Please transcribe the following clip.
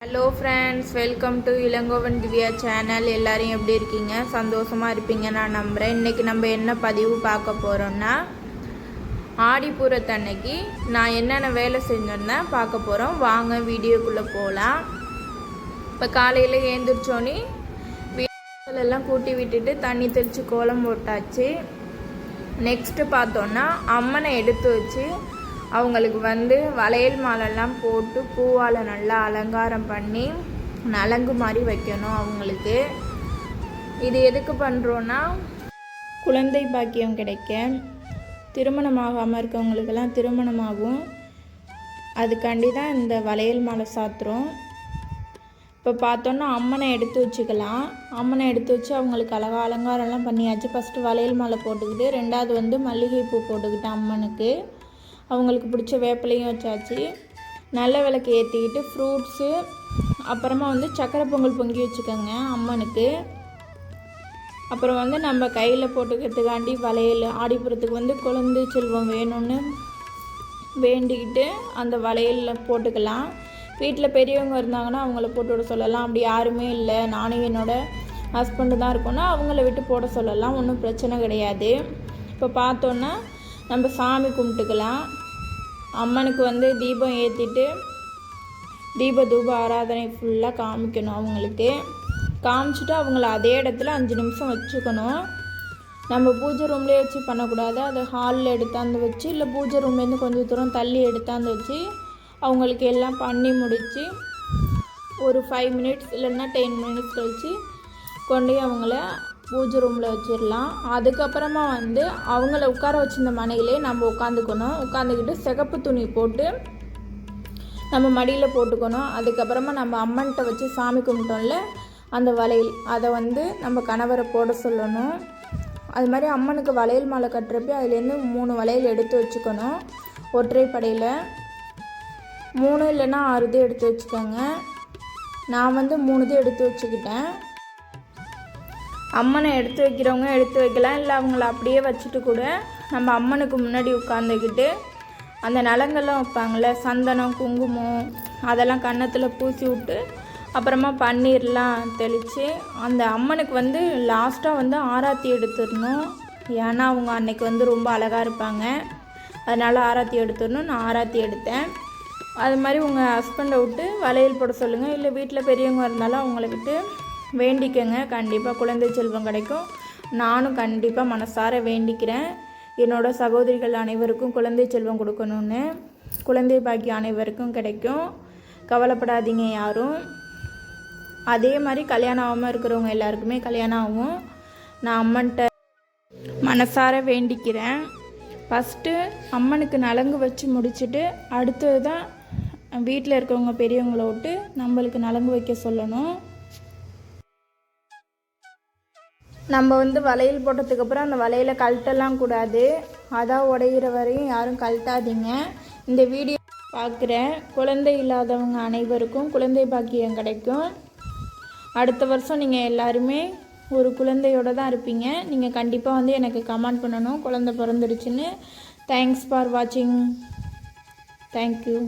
Hello friends, welcome to Ilangovan Divya channel. எல்லோரும் எப்படி இருக்கீங்க? சந்தோஷமாக இருப்பீங்க நான் நம்புகிறேன். இன்றைக்கி நம்ம என்ன பதிவு பார்க்க போகிறோம்னா, ஆடிப்பூரத்தன்னைக்கு நான் என்னென்ன வேலை செஞ்சேன்னா பார்க்க போகிறோம். வாங்க வீடியோக்குள்ளே போகலாம். இப்போ காலையில் ஏந்திரிச்சோன்னே வீட்டெல்லாம் கூட்டி விட்டுட்டு தண்ணி தெளித்து கோலம் போட்டாச்சு. நெக்ஸ்ட்டு பார்த்தோன்னா அம்மனை எடுத்து வச்சு அவங்களுக்கு வளையல் மாலைலாம் போட்டு பூவால் நல்லா அலங்காரம் பண்ணி நலங்கு மாதிரி வைக்கணும். அவங்களுக்கு இது எதுக்கு பண்ணுறோன்னா, குழந்தை பாக்கியம் கிடைக்க, திருமணமாகாமல் இருக்கவங்களுக்கெல்லாம் திருமணமாகும். அதுக்காண்டி தான் இந்த வளையல் மாலை சாத்துறோம். இப்போ பார்த்தோன்னா அம்மனை எடுத்து வச்சுக்கலாம். அம்மனை எடுத்து வச்சு அவங்களுக்கு அலங்காரம்லாம் பண்ணியாச்சு. ஃபஸ்ட்டு வளையல் மாலை போட்டுக்கிட்டு, ரெண்டாவது மல்லிகைப்பூ போட்டுக்கிட்டு அம்மனுக்கு அவங்களுக்கு பிடிச்ச வேப்பிலையும் வச்சாச்சு. நல்ல விளக்கு ஏற்றிக்கிட்டு ஃப்ரூட்ஸு, அப்புறமா சக்கரை பொங்கல் பொங்கி வச்சுக்கோங்க அம்மனுக்கு. அப்புறம் நம்ம கையில் போட்டுக்கிறதுக்காண்டி வளையல், ஆடிப்புறத்துக்கு குழந்தை செல்வம் வேணும்னு வேண்டிக்கிட்டு அந்த வளையலில் போட்டுக்கலாம். வீட்டில் பெரியவங்க இருந்தாங்கன்னா அவங்கள போட்டு விட சொல்லலாம். அப்படி யாருமே இல்லை, நானும் என்னோடய ஹஸ்பண்டு தான் இருக்கோன்னா அவங்கள விட்டு போட சொல்லலாம். ஒன்றும் பிரச்சனை கிடையாது. இப்போ பார்த்தோன்னா நம்ம சாமி கும்பிட்டுக்கலாம். அம்மனுக்கு தீபம் ஏற்றிட்டு தூப ஆராதனை ஃபுல்லாக காமிக்கணும். அவங்களுக்கு காமிச்சிட்டு அவங்கள அதே இடத்துல 5 நிமிஷம் வச்சுக்கணும். நம்ம பூஜை ரூம்லேயே வச்சு பண்ணக்கூடாது. அதை ஹாலில் எடுத்தாந்து வச்சு, இல்லை பூஜை ரூம்லேருந்து கொஞ்சம் தூரம் தள்ளி எடுத்தாந்து வச்சு அவங்களுக்கு எல்லாம் பண்ணி முடித்து ஒரு 5 மினிட்ஸ் இல்லைன்னா 10 மினிட்ஸ் கழித்து கொண்டு அவங்கள பூஜை ரூமில் வச்சிடலாம். அதுக்கப்புறமா அவங்கள உட்கார வச்சிருந்த மனையிலே நம்ம உட்காந்துக்கணும். உட்காந்துக்கிட்டு சிகப்பு துணி போட்டு நம்ம மடியில் போட்டுக்கணும். அதுக்கப்புறமா நம்ம அம்மன்கிட்ட வச்சு சாமி கும்பிட்டோம்ல அந்த வளையல், அதை நம்ம கணவரை போட சொல்லணும். அது மாதிரி அம்மனுக்கு வளையல் மாலை கட்டுறப்ப அதுலேருந்து 3 வளையல் எடுத்து வச்சுக்கணும். ஒற்றைப்படையில் 3 இல்லைன்னா 6 இது எடுத்து வச்சுக்கோங்க. நான் 3 இது எடுத்து வச்சுக்கிட்டேன். அம்மனை எடுத்து வைக்கிறவங்க எடுத்து வைக்கலாம், இல்லை அவங்கள அப்படியே வச்சுட்டு கூட நம்ம அம்மனுக்கு முன்னாடி உட்காந்துக்கிட்டு அந்த நலங்கள்லாம் வைப்பாங்களே, சந்தனம் குங்குமம் அதெல்லாம் கன்னத்தில் பூசி விட்டு அப்புறமா பன்னீர்லாம் தெளித்து அந்த அம்மனுக்கு லாஸ்ட்டாக ஆராத்தி எடுத்துடணும். ஏன்னா அவங்க அன்னைக்கு ரொம்ப அழகாக இருப்பாங்க, அதனால் ஆராத்தி எடுத்துடணும். நான் ஆராத்தி எடுத்தேன். அது மாதிரி உங்கள் ஹஸ்பண்டை விட்டு வளையல் போட சொல்லுங்கள், இல்லை வீட்டில் பெரியவங்க இருந்தாலும் அவங்கள விட்டு வேண்டிக்கங்க. கண்டிப்பாக குழந்தை செல்வம் கிடைக்கும். நானும் கண்டிப்பாக மனசார வேண்டிக்கிறேன். என்னோட சகோதரிகள் அனைவருக்கும் குழந்தை செல்வம் கொடுக்கணும்னு. குழந்தை பாக்கியம் அனைவருக்கும் கிடைக்கும், கவலைப்படாதீங்க யாரும். அதே மாதிரி கல்யாணம் ஆகாமல் இருக்கிறவங்க எல்லாருக்குமே கல்யாணம் ஆகும். நான் அம்மன்கிட்ட மனசார வேண்டிக்கிறேன். ஃபஸ்ட்டு அம்மனுக்கு நலங்கு வச்சு முடிச்சுட்டு அடுத்தது தான் வீட்டில் இருக்கவங்க பெரியவங்கள விட்டு நம்மளுக்கு நலங்கு வைக்க சொல்லணும். நம்ம வளையல் போட்டதுக்கப்புறம் அந்த வளையலை கழட்டலாம் கூடாது. அதான் உடையிற வரையும் யாரும் கழட்டாதீங்க. இந்த வீடியோ பார்க்குற குழந்தை இல்லாதவங்க அனைவருக்கும் குழந்தை பாக்கியம் கிடைக்கும். அடுத்த வருஷம் நீங்கள் எல்லாருமே ஒரு குழந்தையோடு தான் இருப்பீங்க. நீங்கள் கண்டிப்பாக எனக்கு கமெண்ட் பண்ணணும் குழந்தை பிறந்துடுச்சுன்னு. தேங்க்ஸ் ஃபார் வாட்சிங். தேங்க்யூ.